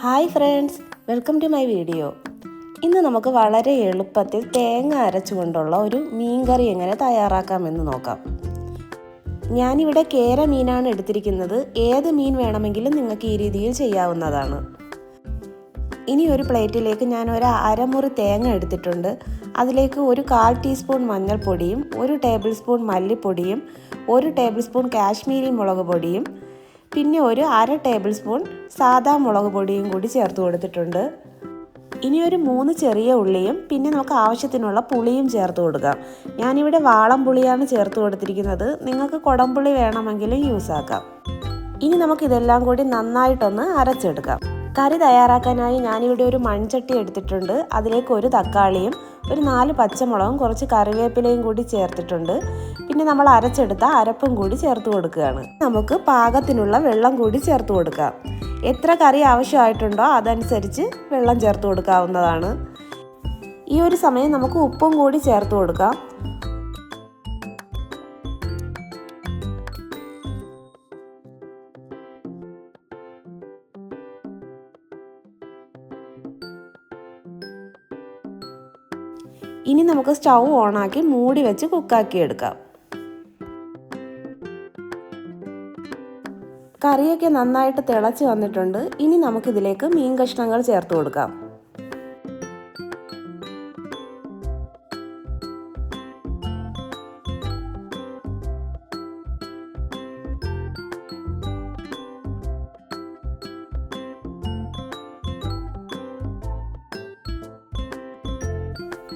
Hi friends, welcome to my video. ഇന്ന് നമുക്ക് വളരെ എളുപ്പത്തിൽ തേങ്ങ അരച്ചുകൊണ്ടുള്ള ഒരു മീൻകറി എങ്ങനെ തയ്യാറാക്കാമെന്ന് നോക്കാം. ഞാനിവിടെ കേര മീനാണ് എടുത്തിരിക്കുന്നത്. ഏത് മീൻ വേണമെങ്കിലും നിങ്ങൾക്ക് ഈ രീതിയിൽ ചെയ്യാവുന്നതാണ്. ഇനി ഒരു പ്ലേറ്റിലേക്ക് ഞാൻ ഒരു അരമുറി തേങ്ങ എടുത്തിട്ടുണ്ട്. അതിലേക്ക് ഒരു 1/4 ടീസ്പൂൺ മഞ്ഞൾപ്പൊടിയും 1 ടേബിൾ സ്പൂൺ മല്ലിപ്പൊടിയും 1 ടേബിൾ സ്പൂൺ കാശ്മീരി മുളക് പൊടിയും പിന്നെ ഒരു 1/2 ടേബിൾ സ്പൂൺ സാദാ മുളക് പൊടിയും കൂടി ചേർത്ത് കൊടുത്തിട്ടുണ്ട്. ഇനി ഒരു 3 ചെറിയ ഉള്ളിയും പിന്നെ നമുക്ക് ആവശ്യത്തിനുള്ള പുളിയും ചേർത്ത് കൊടുക്കാം. ഞാനിവിടെ വാളം പുളിയാണ് ചേർത്ത് കൊടുത്തിരിക്കുന്നത്. നിങ്ങൾക്ക് കുടംപുളി വേണമെങ്കിലും യൂസ് ആക്കാം. ഇനി നമുക്കിതെല്ലാം കൂടി നന്നായിട്ടൊന്ന് അരച്ചെടുക്കാം. കറി തയ്യാറാക്കാനായി ഞാനിവിടെ ഒരു മൺചട്ടി എടുത്തിട്ടുണ്ട്. അതിലേക്ക് ഒരു തക്കാളിയും ഒരു 4 പച്ചമുളകും കുറച്ച് കറിവേപ്പിലയും കൂടി ചേർത്തിട്ടുണ്ട്. പിന്നെ നമ്മൾ അരച്ചെടുത്ത അരപ്പും കൂടി ചേർത്ത് കൊടുക്കുകയാണ്. നമുക്ക് പാകത്തിനുള്ള വെള്ളം കൂടി ചേർത്ത് കൊടുക്കാം. എത്ര കറി ആവശ്യമായിട്ടുണ്ടോ അതനുസരിച്ച് വെള്ളം ചേർത്ത് കൊടുക്കാവുന്നതാണ്. ഈ ഒരു സമയം നമുക്ക് ഉപ്പും കൂടി ചേർത്ത് കൊടുക്കാം. ഇനി നമുക്ക് സ്റ്റൗ ഓണാക്കി മൂടി വെച്ച് കുക്കാക്കി എടുക്കാം. കറിയൊക്കെ നന്നായിട്ട് തിളച്ച് വന്നിട്ടുണ്ട്. ഇനി നമുക്കിതിലേക്ക് മീൻ കഷ്ണങ്ങൾ ചേർത്ത് കൊടുക്കാം.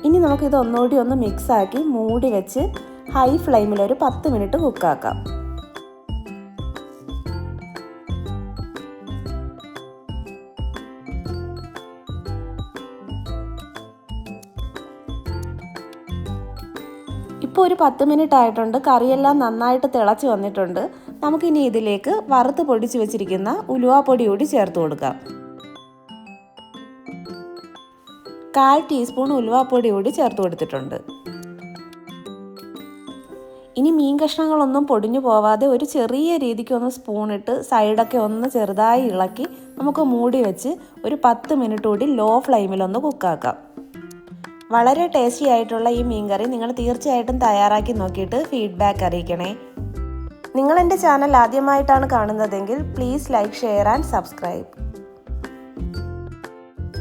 ഇനി നമുക്കിത് ഒന്നുകൂടി ഒന്ന് മിക്സാക്കി മൂടി വെച്ച് ഹൈ ഫ്ലെയിമിൽ ഒരു 10 മിനിറ്റ് കുക്കാക്കാം. ഇപ്പോൾ ഒരു 10 മിനിറ്റ് ആയിട്ടുണ്ട്. കറിയെല്ലാം നന്നായിട്ട് തിളച്ച് വന്നിട്ടുണ്ട്. നമുക്കിനി ഇതിലേക്ക് വറുത്ത് പൊടിച്ച് വെച്ചിരിക്കുന്ന ഉലുവാപ്പൊടി കൂടി ചേർത്ത് കൊടുക്കാം. 1/4 ടീസ്പൂൺ ഉലുവാപ്പൊടി കൂടി ചേർത്ത് കൊടുത്തിട്ടുണ്ട്. ഇനി മീൻ കഷ്ണങ്ങളൊന്നും പൊടിഞ്ഞു പോവാതെ ഒരു ചെറിയ രീതിക്ക് ഒന്ന് സ്പൂണിട്ട് സൈഡൊക്കെ ഒന്ന് ചെറുതായി ഇളക്കി നമുക്ക് മൂടി വെച്ച് ഒരു 10 മിനിറ്റ് കൂടി ലോ ഫ്ലെയിമിലൊന്ന് കുക്കാക്കാം. വളരെ ടേസ്റ്റി ആയിട്ടുള്ള ഈ മീൻകറി നിങ്ങൾ തീർച്ചയായിട്ടും തയ്യാറാക്കി നോക്കിയിട്ട് ഫീഡ്ബാക്ക് അറിയിക്കണേ. നിങ്ങൾ എൻ്റെ ചാനൽ ആദ്യമായിട്ടാണ് കാണുന്നതെങ്കിൽ please like, share and subscribe.